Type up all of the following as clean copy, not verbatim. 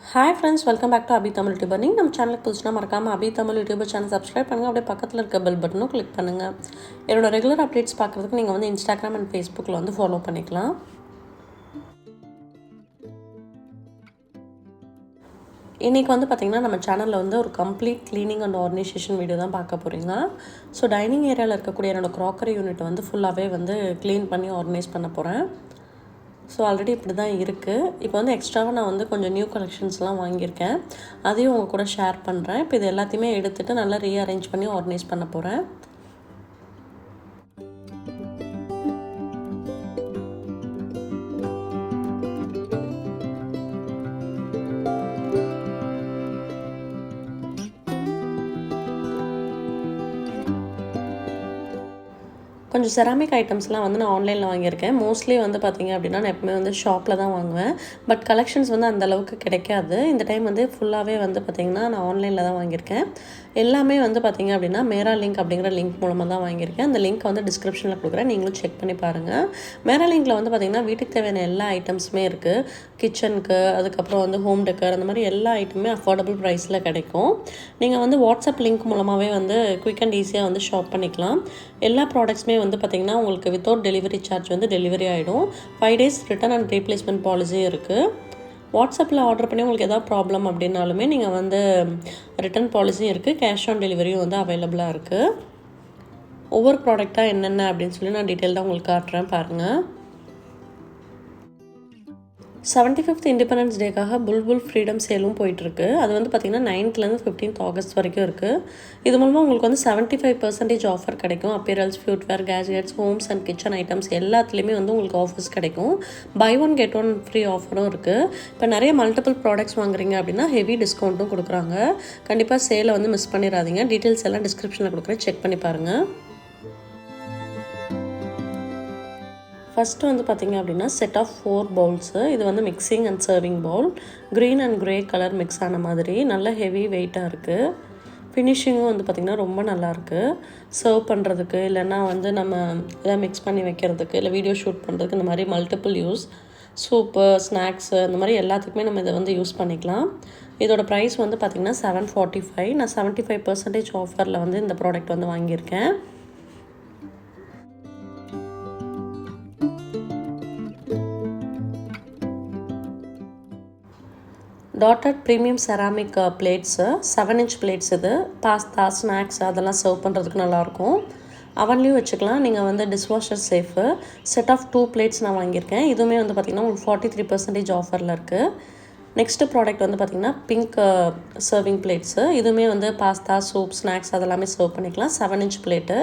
Hi friends, welcome back to abitamilyoutuber. நீங்கள் நம்ம சேனலுக்கு புதுசுனா மறக்காமல் abitamilyoutuber சேனல் சப்ஸ்கிரைப் பண்ணுங்கள். அப்படியே பக்கத்தில் இருக்க பெல் பட்டனும் கிளிக் பண்ணுங்கள். என்னோட ரெகுலர் அப்டேட்ஸ் பார்க்குறதுக்கு நீங்கள் வந்து இன்ஸ்டாகிராம் அண்ட் ஃபேஸ்புக்கில் வந்து ஃபாலோ பண்ணிக்கலாம். இன்றைக்கி வந்து பார்த்திங்கன்னா நம்ம சேனலில் வந்து ஒரு complete cleaning and organisation video தான் பார்க்க போகிறீங்க. ஸோ டைனிங் ஏரியாவில் இருக்கக்கூடிய என்னோடய க்ராக்கரி யூனிட் வந்து ஃபுல்லாகவே வந்து க்ளீன் பண்ணி ஆர்கனைஸ் பண்ண போகிறேன். ஸோ ஆல்ரெடி இப்படி தான் இருக்குது. இப்போ வந்து எக்ஸ்ட்ராவாக நான் வந்து கொஞ்சம் நியூ கலெக்ஷன்ஸ்லாம் வாங்கியிருக்கேன். அதையும் உங்கள் கூட ஷேர் பண்ணுறேன். இப்போ இது எல்லாத்தையுமே எடுத்துகிட்டு நல்லா ரீஅரேஞ்ச் பண்ணி ஆர்கனைஸ் பண்ண போகிறேன். கொஞ்சம் செராமிக் ஐட்டம்ஸ்லாம் வந்து நான் ஆன்லைனில் வாங்கியிருக்கேன். மோஸ்ட்லி வந்து பார்த்திங்க அப்படின்னா நான் எப்பவுமே வந்து ஷாப்பில் தான் வாங்குவேன். பட் கலெக்ஷன்ஸ் வந்து அந்தளவுக்கு கிடைக்காது. இந்த டைம் வந்து ஃபுல்லாகவே வந்து பார்த்திங்கன்னா நான் ஆன்லைனில் தான் வாங்கியிருக்கேன். எல்லாமே வந்து பார்த்திங்க அப்படின்னா மேரா லிங்க் அப்படிங்கிற லிங்க் மூலமாக தான் வாங்கியிருக்கேன். அந்த லிங்க் வந்து டிஸ்கிரிப்ஷனில் கொடுக்குறேன், நீங்களும் செக் பண்ணி பாருங்கள். மேரா லிங்கில் வந்து பார்த்திங்கன்னா வீட்டுக்கு தேவையான எல்லா ஐட்டம்ஸுமே இருக்குது. கிச்சனுக்கு, அதுக்கப்புறம் வந்து ஹோம் டெக்கர், அந்த மாதிரி எல்லா ஐட்டமே அஃபோர்டபுள் ப்ரைஸில் கிடைக்கும். நீங்கள் வந்து வாட்ஸ்அப் லிங்க் மூலமாகவே வந்து குயிக் அண்ட் ஈஸியாக வந்து ஷாப் பண்ணிக்கலாம். எல்லா ப்ராடக்ட்ஸுமே வந்து பார்த்திங்கன்னா உங்களுக்கு வித்தவுட் டெலிவரி சார்ஜ் வந்து டெலிவரி ஆகிடும். 5 days ரிட்டன் அண்ட் ரீப்ளேஸ்மெண்ட் பாலிசியும் இருக்குது. வாட்ஸ்அப்பில் ஆர்டர் பண்ணி உங்களுக்கு எதாவது ப்ராப்ளம் அப்படின்னாலுமே நீங்கள் வந்து ரிட்டன் பாலிசியும் இருக்குது, கேஷ் ஆன் டெலிவரியும் வந்து அவைலபிளாக இருக்குது. ஒவ்வொரு ப்ராடக்டாக என்னென்ன அப்படின்னு சொல்லி நான் டீட்டெயில்டாக உங்களுக்கு காட்டுறேன் பாருங்கள். 75th இண்டிபெண்டன்ஸ் டேக்காக புல்புல் ஃப்ரீடம் சேலும் போயிட்டுருக்கு. அது வந்து பார்த்திங்கன்னா 9th 15th ஆகஸ்ட் வரைக்கும் இருக்குது. இது மூலமாக உங்களுக்கு வந்து 75% ஆஃபர் கிடைக்கும். Apparels, footwear, gadgets, homes and kitchen items எல்லாத்துலேயுமே வந்து உங்களுக்கு ஆஃபர்ஸ் கிடைக்கும். Buy one get one free ஆஃபரும் இருக்குது. இப்போ நிறைய மல்டிபிள் ப்ராடக்ட்ஸ் வாங்குறீங்க அப்படின்னா ஹெவி டிஸ்கவுண்ட்டும் கொடுக்குறாங்க. கண்டிப்பாக சேலை வந்து மிஸ் பண்ணிடாதீங்க. டீட்டெயில்ஸ் எல்லாம் டிஸ்கிரிப்ஷனில் கொடுக்குறேன், செக் பண்ணி பாருங்கள். ஃபஸ்ட்டு வந்து பார்த்திங்க அப்படின்னா செட் ஆஃப் 4 பவுல்ஸு. இது வந்து mixing and serving bowl. Green and grey colour mix ஆன மாதிரி நல்ல ஹெவி வெயிட்டாக இருக்குது. ஃபினிஷிங்கும் வந்து பார்த்திங்கன்னா ரொம்ப நல்லாயிருக்கு. சர்வ் பண்ணுறதுக்கு, இல்லைன்னா வந்து நம்ம எதாவது மிக்ஸ் பண்ணி வைக்கிறதுக்கு, இல்லை வீடியோ ஷூட் பண்ணுறதுக்கு, இந்த மாதிரி மல்டிபிள் யூஸ், சூப்பு, ஸ்நாக்ஸு, இந்த மாதிரி எல்லாத்துக்குமே நம்ம இதை வந்து யூஸ் பண்ணிக்கலாம். இதோட ப்ரைஸ் வந்து பார்த்திங்கன்னா 745. நான் 75% ஆஃபரில் வந்து இந்த ப்ராடக்ட் வந்து வாங்கியிருக்கேன். Dotted premium ceramic plates, 7 inch plates. இது பாஸ்தா, ஸ்நாக்ஸ் அதெல்லாம் சர்வ் பண்ணுறதுக்கு நல்லாயிருக்கும். அவன்லேயும் வச்சுக்கலாம். நீங்கள் வந்து dishwasher safe. Set of 2 plates நான் வாங்கியிருக்கேன். இதுவுமே வந்து பார்த்திங்கன்னா உங்களுக்கு 43% ஆஃபரில் இருக்குது. நெக்ஸ்ட்டு ப்ராடக்ட் வந்து பார்த்திங்கன்னா பிங்க் சர்விங் பிளேட்ஸு. இதுவுமே வந்து பாஸ்தா, சூப், ஸ்நாக்ஸ் அதெல்லாமே சர்வ் பண்ணிக்கலாம். 7 inch பிளேட்டு.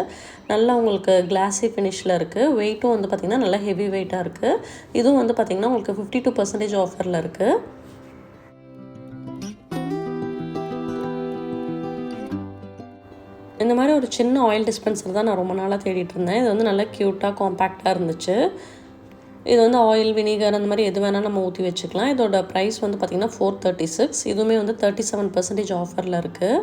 நல்லா உங்களுக்கு கிளாஸி ஃபினிஷில் இருக்குது. வெயிட்டும் வந்து பார்த்திங்கன்னா நல்லா ஹெவி வெயிட்டாக இருக்குது. இதுவும் வந்து பார்த்திங்கன்னா உங்களுக்கு 52% ஆஃபரில் இருக்குது. இந்த மாதிரி ஒரு சின்ன ஆயில் டிஸ்பென்சர் தான் நான் ரொம்ப நாளாக தேடிட்டு இருந்தேன். இது வந்து நல்லா க்யூட்டாக காம்பேக்டாக இருந்துச்சு. இது வந்து ஆயில், வினிகர் அந்த மாதிரி எது வேணால் நம்ம ஊற்றி வச்சுக்கலாம். இதோட ப்ரைஸ் வந்து பார்த்திங்கன்னா 436. இதுவுமே வந்து 37% ஆஃபரில் இருக்குது.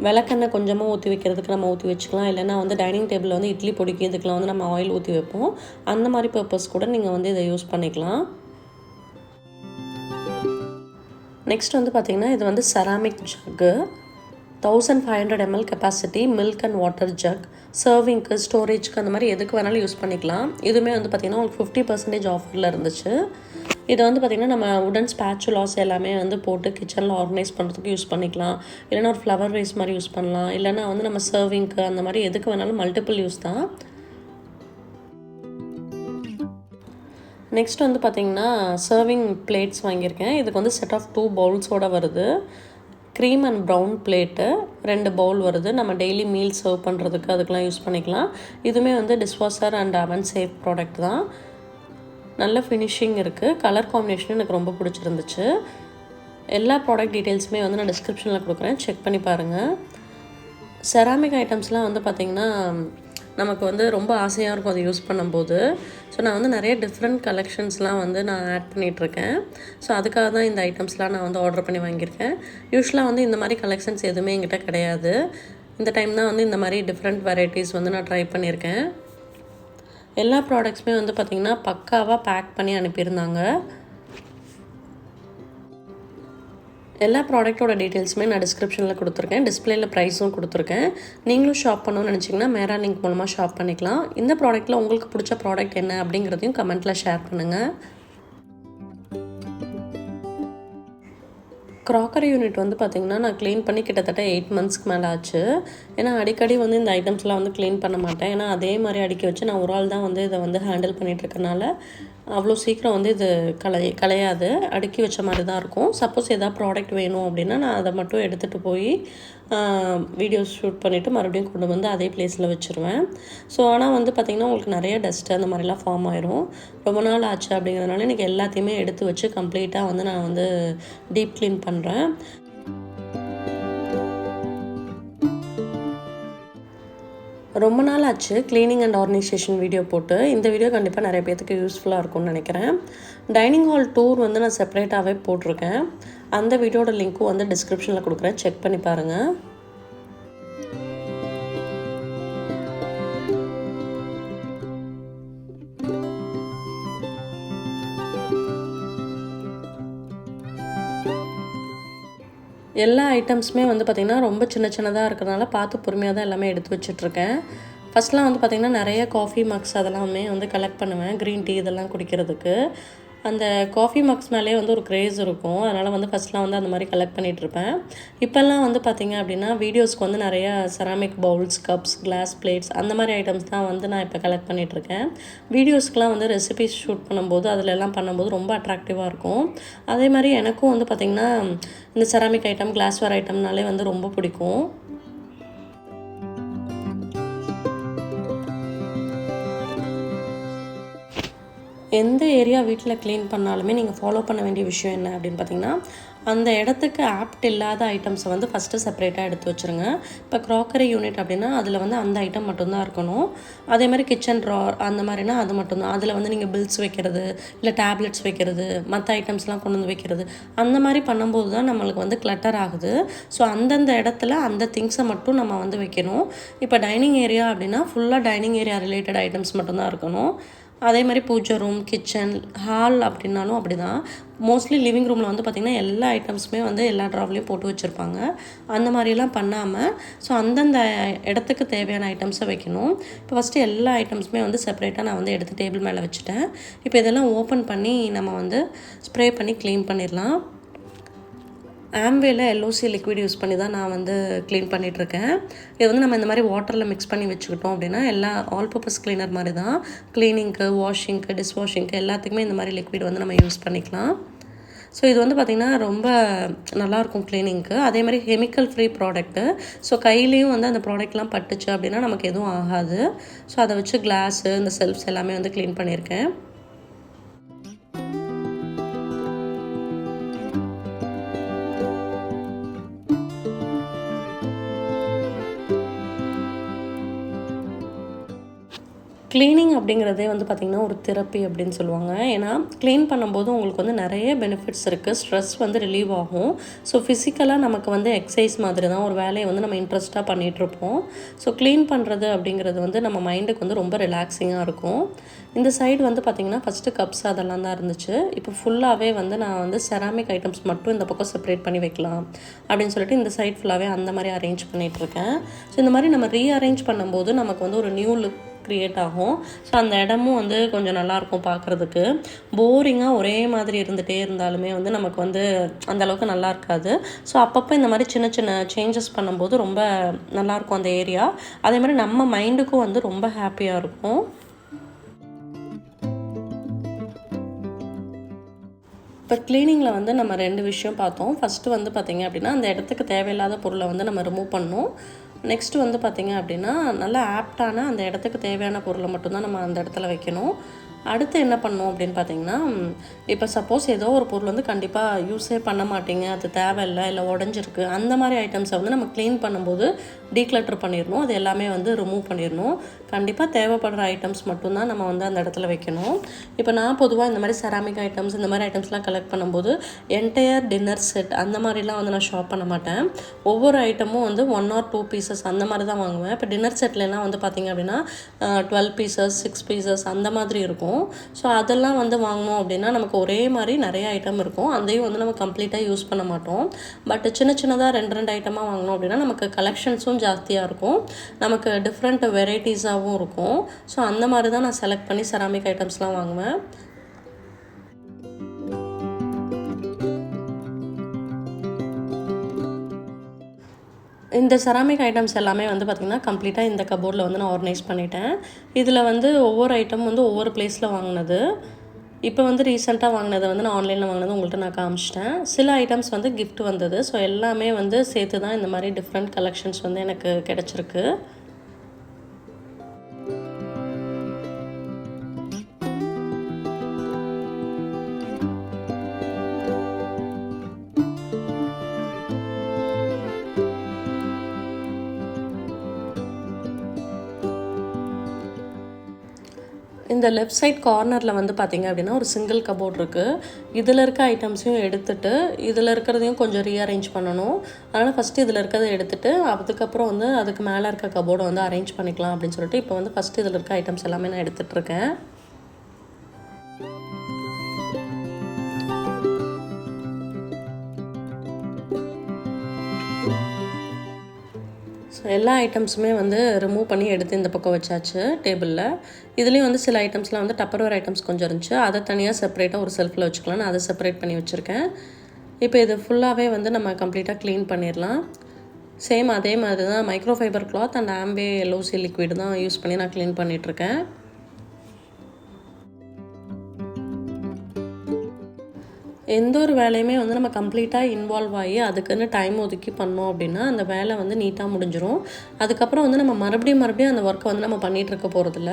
விளக்கெண்ணெய் கொஞ்சமாக ஊற்றி வைக்கிறதுக்கு நம்ம ஊற்றி வச்சுக்கலாம். இல்லைன்னா வந்து டைனிங் டேபிளில் வந்து இட்லி பொடிக்கு இதுக்கெலாம் வந்து நம்ம ஆயில் ஊற்றி வைப்போம். அந்த மாதிரி பர்பஸ் கூட நீங்கள் வந்து இதை யூஸ் பண்ணிக்கலாம். நெக்ஸ்ட் வந்து பார்த்திங்கன்னா இது வந்து ceramic jug, 1500 ml capacity, milk and water jug. சர்விங்க்கு, ஸ்டோரேஜ்க்கு, அந்த மாதிரி எதுக்கு வேணாலும் யூஸ் பண்ணிக்கலாம். இதுவுமே வந்து பார்த்திங்கன்னா உங்களுக்கு 50% ஆஃபரில் இருந்துச்சு. இதை வந்து பார்த்திங்கன்னா நம்ம உடன் ஸ்பேச்சுலாஸ் எல்லாமே வந்து போட்டு கிச்சனில் ஆர்கனைஸ் பண்ணுறதுக்கு யூஸ் பண்ணிக்கலாம். இல்லைனா ஒரு ஃப்ளவர் வேஸ் மாதிரி யூஸ் பண்ணலாம். இல்லைனா வந்து நம்ம சர்விங்க்கு அந்த மாதிரி எதுக்கு வேணாலும் மல்டிபிள் யூஸ் தான். நெக்ஸ்ட் வந்து பார்த்திங்கன்னா சர்விங் பிளேட்ஸ் வாங்கியிருக்கேன். இதுக்கு வந்து செட் ஆஃப் 2 பவுல்ஸோடு வருது. Cream and brown plate 2 bowl வருது. நம்ம டெய்லி மீல் சர்வ் பண்ணுறதுக்கு அதுக்கெலாம் யூஸ் பண்ணிக்கலாம். இதுவுமே வந்து டிஷ்வாஷர் அண்ட் அவன் சேஃப் ப்ராடக்ட் தான். நல்ல ஃபினிஷிங் இருக்குது. கலர் காம்பினேஷன் எனக்கு ரொம்ப பிடிச்சிருந்துச்சு. எல்லா ப்ராடக்ட் டீட்டெயில்ஸுமே வந்து நான் டிஸ்கிரிப்ஷனில் கொடுக்குறேன், செக் பண்ணி பாருங்கள். செராமிக் ஐட்டம்ஸ்லாம் வந்து பார்த்திங்கன்னா நமக்கு வந்து ரொம்ப ஆசையாக இருக்கும் அதை யூஸ் பண்ணும்போது. ஸோ நான் வந்து நிறைய டிஃப்ரெண்ட் கலெக்ஷன்ஸ்லாம் வந்து நான் ஆட் பண்ணிகிட்ருக்கேன். ஸோ அதுக்காக தான் இந்த ஐட்டம்ஸ்லாம் நான் வந்து ஆர்டர் பண்ணி வாங்கியிருக்கேன். யூஸ்வலாக வந்து இந்த மாதிரி கலெக்ஷன்ஸ் எதுவுமே என்கிட்ட கிடையாது. இந்த டைம் தான் வந்து இந்த மாதிரி டிஃப்ரெண்ட் வெரைட்டிஸ் வந்து நான் ட்ரை பண்ணியிருக்கேன். எல்லா ப்ராடக்ட்ஸுமே வந்து பார்த்திங்கன்னா பக்காவாக பேக் பண்ணி அனுப்பியிருந்தாங்க. எல்லா ப்ராடக்ட்டோட டீட்டெயில்ஸுமே நான் டிஸ்கிரிப்ஷனில் கொடுத்துருக்கேன். டிஸ்பிளேயில் ப்ரைஸும் கொடுத்துருக்கேன். நீங்களும் ஷாப் பண்ணணும்னு நினச்சிங்கன்னா மேரா லிங்க் மூலமாக ஷாப் பண்ணிக்கலாம். இந்த ப்ராடக்ட்டில் உங்களுக்கு பிடிச்ச ப்ராடக்ட் என்ன அப்படிங்கிறதையும் கமெண்ட்டில் ஷேர் பண்ணுங்கள். க்ராக்கரி யூனிட் வந்து பார்த்திங்கன்னா நான் க்ளீன் பண்ணி கிட்டத்தட்ட 8 மந்த்ஸ்க்கு மேலே ஆச்சு. ஏன்னா அடிக்கடி வந்து இந்த ஐட்டம்ஸ்லாம் வந்து க்ளீன் பண்ண மாட்டேன். ஏன்னா அதே மாதிரி அடுக்கி வச்சு நான் ஒரு ஆள் தான் வந்து இதை வந்து ஹேண்டில் பண்ணிகிட்ருக்கனால அவ்வளோ சீக்கிரம் வந்து இது கலையாது. அடுக்கி வச்ச மாதிரி தான் இருக்கும். சப்போஸ் எதாவது ப்ராடக்ட் வேணும் அப்படின்னா நான் அதை மட்டும் எடுத்துகிட்டு போய் வீடியோஸ் ஷூட் பண்ணிவிட்டு மறுபடியும் கொண்டு வந்து அதே ப்ளேஸில் வச்சுருவேன். ஸோ ஆனால் வந்து பார்த்திங்கன்னா உங்களுக்கு நிறைய டஸ்ட்டு அந்த மாதிரிலாம் ஃபார்ம் ஆயிரும். ரொம்ப நாள் ஆச்சு அப்படிங்கிறதுனால எனக்கு எல்லாத்தையுமே எடுத்து வச்சு கம்ப்ளீட்டாக வந்து நான் வந்து டீப் க்ளீன் பண்ணுறேன். ரொம்ப நாள் ஆச்சு க்ளீனிங் அண்ட் ஆர்கனைசேஷன் வீடியோ போட்டு. இந்த வீடியோ கண்டிப்பாக நிறைய பேர்த்துக்கு யூஸ்ஃபுல்லாக இருக்கும்னு நினைக்கிறேன். டைனிங் ஹால் டூர் வந்து நான் செப்பரேட்டாகவே போட்டிருக்கேன். அந்த வீடியோட லிங்க்கும் வந்து டிஸ்கிரிப்ஷனில் கொடுக்குறேன், செக் பண்ணி பாருங்கள். எல்லா ஐட்டம்ஸுமே வந்து பார்த்திங்கன்னா ரொம்ப சின்னதாக இருக்கிறனால பார்த்து பொறுமையாக தான் எல்லாமே எடுத்து வச்சிட்ருக்கேன். ஃபஸ்ட்லாம் வந்து பார்த்திங்கன்னா நிறைய காஃபி மக்ஸ் அதெல்லாமே வந்து கலெக்ட் பண்ணுவேன், க்ரீன் டீ இதெல்லாம் குடிக்கிறதுக்கு. அந்த காஃபி மக்ஸ் மேலே வந்து ஒரு க்ரேஸ் இருக்கும். அதனால் வந்து ஃபஸ்ட்லாம் வந்து அந்த மாதிரி கலெக்ட் பண்ணிகிட்ருப்பேன். இப்போல்லாம் வந்து பார்த்திங்க அப்படின்னா வீடியோஸ்க்கு வந்து நிறையா ceramic bowls, cups, glass plates அந்த மாதிரி ஐட்டம்ஸ் தான் வந்து நான் இப்போ கலெக்ட் பண்ணிகிட்ருக்கேன். வீடியோஸ்க்கெலாம் வந்து ரெசிபிஸ் ஷூட் பண்ணும்போது அதிலெல்லாம் பண்ணும்போது ரொம்ப அட்ராக்டிவாக இருக்கும். அதே மாதிரி எனக்கும் வந்து பார்த்திங்கன்னா இந்த செராமிக் ஐட்டம், கிளாஸ்வேர் ஐட்டம்னாலே வந்து ரொம்ப பிடிக்கும். எந்த ஏரியா வீட்டில் க்ளீன் பண்ணாலுமே நீங்கள் ஃபாலோ பண்ண வேண்டிய விஷயம் என்ன அப்படின்னு பார்த்தீங்கன்னா, அந்த இடத்துக்கு ஆப்ட் இல்லாத ஐட்டம்ஸை வந்து ஃபஸ்ட்டு செப்பரேட்டாக எடுத்து வச்சுருங்க. இப்போ க்ராக்கரி யூனிட் அப்படின்னா அதில் வந்து அந்த ஐட்டம் மட்டும்தான் இருக்கணும். அதே மாதிரி கிச்சன் ட்ரார் அந்த மாதிரினா அது மட்டும்தான். அதில் வந்து நீங்கள் பில்ஸ் வைக்கிறது, இல்லை டேப்லெட்ஸ் வைக்கிறது, மற்ற ஐட்டம்ஸ்லாம் கொண்டு வந்து வைக்கிறது, அந்த மாதிரி பண்ணும்போது தான் நம்மளுக்கு வந்து கிளட்டர் ஆகுது. ஸோ அந்தந்த இடத்துல அந்த திங்ஸை மட்டும் நம்ம வந்து வைக்கணும். இப்போ டைனிங் ஏரியா அப்படின்னா ஃபுல்லாக டைனிங் ஏரியா ரிலேட்டட் ஐட்டம்ஸ் மட்டும்தான் இருக்கணும். அதே மாதிரி பூஜை ரூம், கிச்சன், ஹால் அப்படின்னாலும் அப்படி தான். மோஸ்ட்லி லிவிங் ரூமில் வந்து பார்த்திங்கன்னா எல்லா ஐட்டம்ஸுமே வந்து எல்லா ட்ராவ்லேயும் போட்டு வச்சுருப்பாங்க. அந்த மாதிரிலாம் பண்ணாமல் ஸோ அந்தந்த இடத்துக்கு தேவையான ஐட்டம்ஸை வைக்கணும். இப்போ ஃபஸ்ட்டு எல்லா ஐட்டம்ஸுமே வந்து செப்பரேட்டாக நான் வந்து எடுத்து டேபிள் மேலே வச்சுட்டேன். இப்போ இதெல்லாம் ஓப்பன் பண்ணி நம்ம வந்து ஸ்ப்ரே பண்ணி க்ளீன் பண்ணிடலாம். ஆம்வேல எல்ஓசி லிக்விட் யூஸ் பண்ணி தான் நான் வந்து க்ளீன் பண்ணிகிட்ருக்கேன். இது வந்து நம்ம இந்த மாதிரி வாட்டரில் மிக்ஸ் பண்ணி வச்சுக்கிட்டோம் அப்படின்னா எல்லா ஆல் பர்பஸ் க்ளீனர் மாதிரி தான். க்ளீனிங்க்கு, வாஷிங்க்கு, டிஷ்வாஷிங்க்கு எல்லாத்துக்குமே இந்த மாதிரி லிக்விட் வந்து நம்ம யூஸ் பண்ணிக்கலாம். ஸோ இது வந்து பார்த்திங்கன்னா ரொம்ப நல்லாயிருக்கும் க்ளீனிங்க்கு. அதே மாதிரி கெமிக்கல் ஃப்ரீ ப்ராடக்ட்டு. ஸோ கையிலையும் வந்து அந்த ப்ராடக்ட்லாம் பட்டுச்சு அப்படின்னா நமக்கு எதுவும் ஆகாது. ஸோ அதை வச்சு கிளாஸு, இந்த செல்ஃப்ஸ் எல்லாமே வந்து க்ளீன் பண்ணியிருக்கேன். க்ளீனிங் அப்படிங்கிறதே வந்து பார்த்திங்கன்னா ஒரு தெரப்பி அப்படின்னு சொல்லுவாங்க. ஏன்னா க்ளீன் பண்ணும்போது உங்களுக்கு வந்து நிறைய பெனிஃபிட்ஸ் இருக்குது. ஸ்ட்ரெஸ் வந்து ரிலீவ் ஆகும். ஸோ ஃபிசிக்கலாக நமக்கு வந்து எக்ஸசைஸ் மாதிரி தான் ஒரு வேலையை வந்து நம்ம இன்ட்ரெஸ்ட்டாக பண்ணிகிட்ருப்போம். ஸோ க்ளீன் பண்ணுறது அப்படிங்கிறது வந்து நம்ம மைண்டுக்கு வந்து ரொம்ப ரிலாக்ஸிங்காக இருக்கும். இந்த சைடு வந்து பார்த்திங்கன்னா ஃபஸ்ட்டு கப்ஸ் அதெல்லாம் தான் இருந்துச்சு. இப்போ ஃபுல்லாகவே வந்து நான் வந்து செராமிக் ஐட்டம்ஸ் மட்டும் இந்த பக்கம் செப்பரேட் பண்ணி வைக்கலாம் அப்படின்னு சொல்லிட்டு இந்த சைட் ஃபுல்லாகவே அந்த மாதிரி அரேஞ்ச் பண்ணிகிட்ருக்கேன். ஸோ இந்த மாதிரி நம்ம ரீஅரேஞ்ச் பண்ணும்போது நமக்கு வந்து ஒரு நியூ லுக் க்ரியேட் ஆகும். ஸோ அந்த இடமும் வந்து கொஞ்சம் நல்லாயிருக்கும் பார்க்குறதுக்கு. போரிங்காக ஒரே மாதிரி இருந்துகிட்டே இருந்தாலுமே வந்து நமக்கு வந்து அந்தளவுக்கு நல்லா இருக்காது. ஸோ அப்பப்போ இந்த மாதிரி சின்ன சின்ன சேஞ்சஸ் பண்ணும்போது ரொம்ப நல்லாயிருக்கும் அந்த ஏரியா. அதே மாதிரி நம்ம மைண்டுக்கும் வந்து ரொம்ப ஹாப்பியாக இருக்கும். இப்போ க்ளீனிங்கில் வந்து நம்ம 2 விஷயம் பார்த்தோம். ஃபஸ்ட்டு வந்து பார்த்திங்க அப்படின்னா அந்த இடத்துக்கு தேவையில்லாத பொருளை வந்து நம்ம ரிமூவ் பண்ணணும். நெக்ஸ்ட்டு வந்து பார்த்திங்க அப்படின்னா நல்லா ஆப்டான அந்த இடத்துக்கு தேவையான பொருளை மட்டும்தான் நம்ம அந்த இடத்துல வைக்கணும். அடுத்து என்ன பண்ணணும் அப்படின்னு பார்த்தீங்கன்னா, இப்போ சப்போஸ் ஏதோ ஒரு பொருள் வந்து கண்டிப்பாக யூஸே பண்ண மாட்டீங்க, அது தேவையில்லை, இல்லை உடஞ்சிருக்கு, அந்த மாதிரி ஐட்டம்ஸை வந்து நம்ம க்ளீன் பண்ணும்போது டீக்ளட்டர் பண்ணிடணும். அது எல்லாமே வந்து ரிமூவ் பண்ணிடணும். கண்டிப்பாக தேவைப்படுற ஐட்டம்ஸ் மட்டும்தான் நம்ம வந்து அந்த இடத்துல வைக்கணும். இப்போ நான் பொதுவாக இந்த மாதிரி செராமிக் ஐட்டம்ஸ் இந்த மாதிரி ஐட்டம்ஸ்லாம் கலெக்ட் பண்ணும்போது என்டையர் டின்னர் செட் அந்த மாதிரிலாம் வந்து நான் ஷாப் பண்ண மாட்டேன். ஒவ்வொரு ஐட்டமும் வந்து 1 or 2 பீசஸ் அந்த மாதிரி தான் வாங்குவேன். இப்போ டின்னர் செட்லலாம் வந்து பார்த்திங்க அப்படின்னா 12 பீசஸ் 6 பீசஸ் அந்த மாதிரி இருக்கும். இருக்கும். ஸோ அதெல்லாம் வந்து வாங்கினோம் அப்படின்னா நமக்கு ஒரே மாதிரி நிறைய ஐட்டம் இருக்கும், அதையும் வந்து நம்ம கம்ப்ளீட்டாக யூஸ் பண்ண மாட்டோம். பட் சின்ன சின்னதாக 2 ஐட்டமாக வாங்கினோம் அப்படின்னா நமக்கு கலெக்ஷன்ஸும் ஜாஸ்தியாக இருக்கும், நமக்கு டிஃப்ரெண்ட் வெரைட்டிஸாகவும் இருக்கும். ஸோ அந்த மாதிரி தான் நான் செலக்ட் பண்ணி செராமிக் ஐட்டம்ஸ்லாம் வாங்குவேன். இந்த செராமிக் ஐட்டம்ஸ் எல்லாமே வந்து பார்த்திங்கன்னா கம்ப்ளீட்டாக இந்த கபோர்டில் வந்து நான் ஆர்கனைஸ் பண்ணிட்டேன். இதில் வந்து ஒவ்வொரு ஐட்டம் வந்து ஒவ்வொரு பிளேஸில் வாங்கினது. இப்போ வந்து ரீசெண்டாக வாங்கினதை வந்து நான் ஆன்லைனில் வாங்கினது உங்கள்கிட்ட நான் காமிச்சிட்டேன். சில ஐட்டம்ஸ் வந்து கிஃப்ட் வந்தது. ஸோ எல்லாமே வந்து சேர்த்து தான் இந்த மாதிரி டிஃப்ரெண்ட் கலெக்ஷன்ஸ் வந்து எனக்கு கிடச்சிருக்கு. இந்த லெஃப்ட் சைட் கார்னரில் வந்து பார்த்திங்க அப்படின்னா ஒரு சிங்கிள் கபோர்ட் இருக்குது. இதில் இருக்க ஐட்டம்ஸையும் எடுத்துகிட்டு இதில் இருக்கிறதையும் கொஞ்சம் ரீஅரேஞ்ச் பண்ணணும். அதனால் ஃபஸ்ட்டு இதில் இருக்கிறத எடுத்துகிட்டு அதுக்கப்புறம் வந்து அதுக்கு மேலே இருக்க கபோர்டை வந்து அரேஞ்ச் பண்ணிக்கலாம் அப்படின்னு சொல்லிட்டு இப்போ வந்து ஃபஸ்ட்டு இதில் இருக்க ஐட்டம்ஸ் எல்லாமே நான் எடுத்துகிட்ருக்கேன். ஸோ எல்லா ஐட்டம்ஸுமே வந்து ரிமூவ் பண்ணி எடுத்து இந்த பக்கம் வச்சாச்சு டேபிளில். இதுலேயும் வந்து சில ஐட்டம்ஸ்லாம் வந்து டப்பர்வேர் ஐட்டம்ஸ் கொஞ்சம் இருந்துச்சு, அதை தனியாக செப்பரேட்டாக ஒரு செல்ஃபில் வச்சுக்கலாம்னு அதை செப்பரேட் பண்ணி வச்சுருக்கேன். இப்போ இது ஃபுல்லாகவே வந்து நம்ம கம்ப்ளீட்டாக க்ளீன் பண்ணிடலாம். சேம் அதே மாதிரி தான் microfiber cloth and Amway LOC liquid தான் யூஸ் பண்ணி நான் க்ளீன் பண்ணிகிட்ருக்கேன். எந்த ஒரு வேலையுமே வந்து நம்ம கம்ப்ளீட்டாக இன்வால்வ் ஆகி அதுக்குன்னு டைம் ஒதுக்கி பண்ணோம் அப்படின்னா அந்த வேலை வந்து நீட்டாக முடிஞ்சிடும். அதுக்கப்புறம் வந்து நம்ம மறுபடியும் அந்த ஒர்க்கை வந்து நம்ம பண்ணிகிட்டு இருக்க போகிறதில்ல.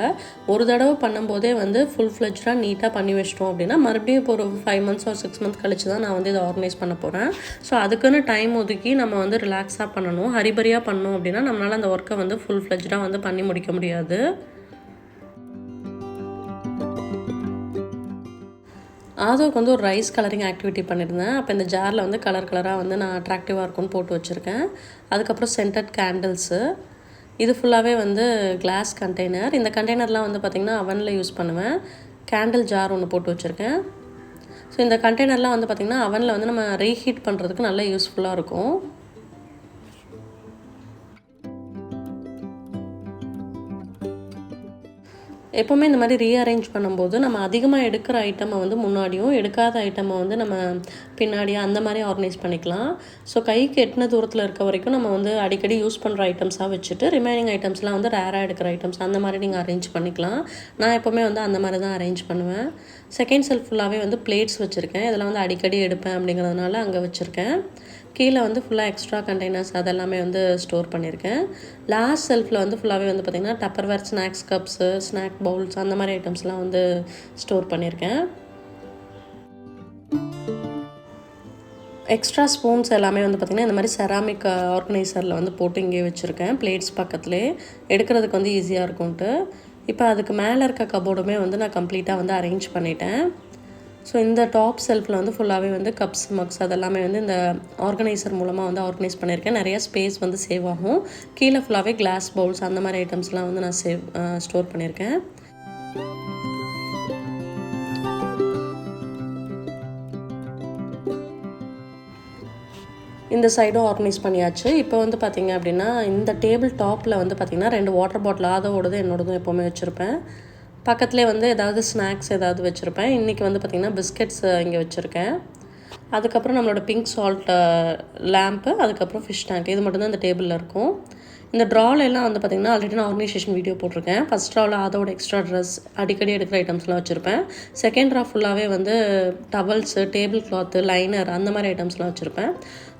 ஒரு தடவை பண்ணும்போதே வந்து ஃபுல் ஃப்ளெஜ்டாக நீட்டாக பண்ணி வச்சிட்டோம் அப்படின்னா மறுபடியும் இப்போ ஒரு 5 months or 6 months கழிச்சு தான் நான் வந்து இதை ஆர்கனைஸ் பண்ண போகிறேன். ஸோ அதுக்குன்னு டைம் ஒதுக்கி நம்ம வந்து ரிலாக்ஸாக பண்ணணும். ஹரிபரியாக பண்ணோம் அப்படின்னா நம்மளால் அந்த ஒர்க்கை வந்து ஃபுல் ஃப்ளெஜ்டாக வந்து பண்ணி முடிக்க முடியாது. ஆதோவுக்கு வந்து ஒரு ரைஸ் கலரிங் ஆக்டிவிட்டி பண்ணியிருந்தேன். அப்போ இந்த ஜாரில் வந்து கலராக வந்து நான் அட்ராக்டிவாக இருக்கும்னு போட்டு வச்சுருக்கேன். அதுக்கப்புறம் சென்டட் கேண்டில்ஸு, இது ஃபுல்லாகவே வந்து கிளாஸ் கண்டெய்னர். இந்த கண்டெய்னர்லாம் வந்து பார்த்திங்கன்னா அவனில் யூஸ் பண்ணுவேன். கேண்டில் ஜார் ஒன்று போட்டு வச்சுருக்கேன். ஸோ இந்த கண்டெய்னர்லாம் வந்து பார்த்திங்கன்னா அவனில் வந்து நம்ம ரீஹீட் பண்ணுறதுக்கு நல்லா யூஸ்ஃபுல்லாக இருக்கும். எப்போவுமே இந்த மாதிரி ரீஅரேஞ்ச் பண்ணும்போது நம்ம அதிகமாக எடுக்கிற ஐட்டமை வந்து முன்னாடியும் எடுக்காத ஐட்டமை வந்து நம்ம பின்னாடியும் அந்த மாதிரி ஆர்கனைஸ் பண்ணிக்கலாம். ஸோ கைக்கு எட்டின தூரத்தில் இருக்க வரைக்கும் நம்ம வந்து அடிக்கடி யூஸ் பண்ணுற ஐட்டம்ஸாக வச்சுட்டு ரிமைனிங் ஐட்டம்ஸ்லாம் வந்து ரேராக எடுக்கிற ஐட்டம்ஸ் அந்த மாதிரி நீங்கள் அரேஞ்ச் பண்ணிக்கலாம். நான் எப்போவுமே வந்து அந்த மாதிரி தான் அரேஞ்ச் பண்ணுவேன். செகண்ட் செல்ஃப் ஃபுல்லாகவே வந்து பிளேட்ஸ் வச்சுருக்கேன். இதெல்லாம் வந்து அடிக்கடி எடுப்பேன் அப்படிங்கிறதுனால அங்கே வச்சுருக்கேன். கீழே வந்து ஃபுல்லாக எக்ஸ்ட்ரா கண்டெய்னர்ஸ் அதெல்லாமே வந்து ஸ்டோர் பண்ணியிருக்கேன். லாஸ்ட் செல்ஃபில் வந்து ஃபுல்லாகவே வந்து பார்த்திங்கன்னா Tupperware snacks cups, snack bowls அந்த மாதிரி ஐட்டம்ஸ்லாம் வந்து ஸ்டோர் பண்ணியிருக்கேன். எக்ஸ்ட்ரா ஸ்பூன்ஸ் எல்லாமே வந்து பார்த்திங்கன்னா இந்த மாதிரி செராமிக் ஆர்கனைசரில் வந்து போட்டு இங்கே வச்சுருக்கேன். பிளேட்ஸ் பக்கத்துலேயே எடுக்கிறதுக்கு வந்து ஈஸியாக இருக்கும்ன்ட்டு. இப்போ அதுக்கு மேலே இருக்க கபோர்டுமே வந்து நான் கம்ப்ளீட்டாக வந்து அரேஞ்ச் பண்ணிட்டேன். ஸோ இந்த டாப் செல்ஃபில் வந்து ஃபுல்லாகவே வந்து கப்ஸ், மக்ஸ் அதெல்லாமே வந்து இந்த ஆர்கனைசர் மூலமாக வந்து ஆர்கனைஸ் பண்ணியிருக்கேன். நிறைய ஸ்பேஸ் வந்து சேவ் ஆகும். கீழே ஃபுல்லாகவே கிளாஸ் பவுல்ஸ் அந்த மாதிரி ஐட்டம்ஸ்லாம் வந்து நான் ஸ்டோர் பண்ணியிருக்கேன். இந்த சைடும் ஆர்கனைஸ் பண்ணியாச்சு. இப்போ வந்து பார்த்திங்க அப்படின்னா இந்த டேபிள் டாப்பில் வந்து பார்த்திங்கன்னா 2 வாட்டர் பாட்டில் ஆதோடதும் என்னோடதும் எப்போவுமே வச்சுருப்பேன். பக்கத்துலேயே வந்து ஏதாவது ஸ்நாக்ஸ் ஏதாவது வச்சுருப்பேன். இன்றைக்கி வந்து பார்த்திங்கன்னா பிஸ்கெட்ஸ் இங்கே வச்சுருக்கேன். அதுக்கப்புறம் நம்மளோட பிங்க் சால்ட் லேம்ப்பு, அதுக்கப்புறம் ஃபிஷ் டேங்க், இது மட்டும்தான் இந்த டேபிளில் இருக்கும். இந்த ட்ராலெல்லாம் வந்து பார்த்திங்கன்னா ஆல்ரெடி நான் ஆர்கனைசேஷன் வீடியோ போட்டிருக்கேன். ஃபஸ்ட் ட்ராவில் அதோட எக்ஸ்ட்ரா ட்ரெஸ், அடிக்கடி எடுக்கிற ஐட்டம்ஸ்லாம் வச்சுருப்பேன். செகண்ட் ட்ரா ஃபுல்லாகவே வந்து டவல்ஸு, டேபிள் கிளாத்து, லைனர் அந்த மாதிரி ஐட்டம்ஸ்லாம் வச்சுருப்பேன்.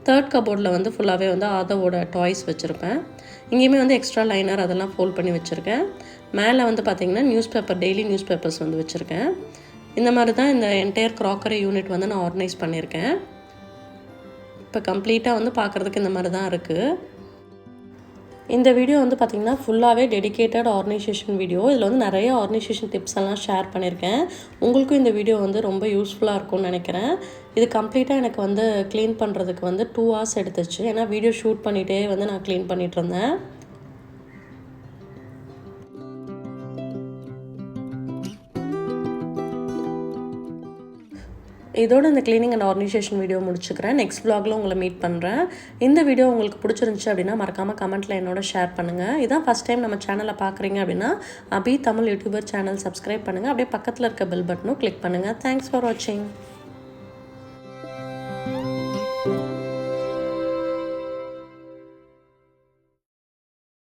தேர்ட் கபோர்டில் வந்து ஃபுல்லாகவே வந்து ஆதோவோட டாய்ஸ் வச்சுருப்பேன். இங்கேயுமே வந்து எக்ஸ்ட்ரா லைனர் அதெல்லாம் ஃபோல்ட் பண்ணி வச்சுருக்கேன். மேலே வந்து பார்த்திங்கன்னா டெய்லி நியூஸ் பேப்பர்ஸ் வந்து வச்சுருக்கேன். இந்த மாதிரி தான் இந்த என்டையர் க்ராக்கரி யூனிட் வந்து நான் ஆர்கனைஸ் பண்ணியிருக்கேன். இப்போ கம்ப்ளீட்டாக வந்து பார்க்குறதுக்கு இந்த மாதிரி தான் இருக்குது. இந்த வீடியோ வந்து பார்த்திங்கன்னா ஃபுல்லாகவே டெடிகேட்டட் ஆர்கனைசேஷன் வீடியோ. இதில் வந்து நிறைய ஆர்கனைசேஷன் டிப்ஸ் எல்லாம் ஷேர் பண்ணியிருக்கேன். உங்களுக்கும் இந்த வீடியோ வந்து ரொம்ப யூஸ்ஃபுல்லாக இருக்கும்னு நினைக்கிறேன். இது கம்ப்ளீட்டாக எனக்கு வந்து க்ளீன் பண்ணுறதுக்கு வந்து 2 hours எடுத்துச்சு. ஏன்னா வீடியோ ஷூட் பண்ணிகிட்டே வந்து நான் க்ளீன் பண்ணிகிட்டு இருந்தேன். இதோட இந்த க்ளீனிங் அண்ட் ஆர்கனைசேஷன் வீடியோ முடிச்சுக்கிறேன். நெக்ஸ்ட் vlogல உங்களை மீட் பண்ணுறேன். இந்த வீடியோ உங்களுக்கு பிடிச்சிருந்துச்சு அப்படின்னா மறக்காமல் கமெண்ட்டில் என்னோட ஷேர் பண்ணுங்கள். இதான் ஃபஸ்ட் டைம் நம்ம சேனலை பார்க்குறீங்க அப்படின்னா தமிழ் யூடியூபர் சேனல் சப்ஸ்கிரைப் பண்ணுங்கள். அப்படியே பக்கத்தில் இருக்க பெல் பட்டனும் கிளிக் பண்ணுங்கள். தேங்க்ஸ் ஃபார் வாட்சிங்.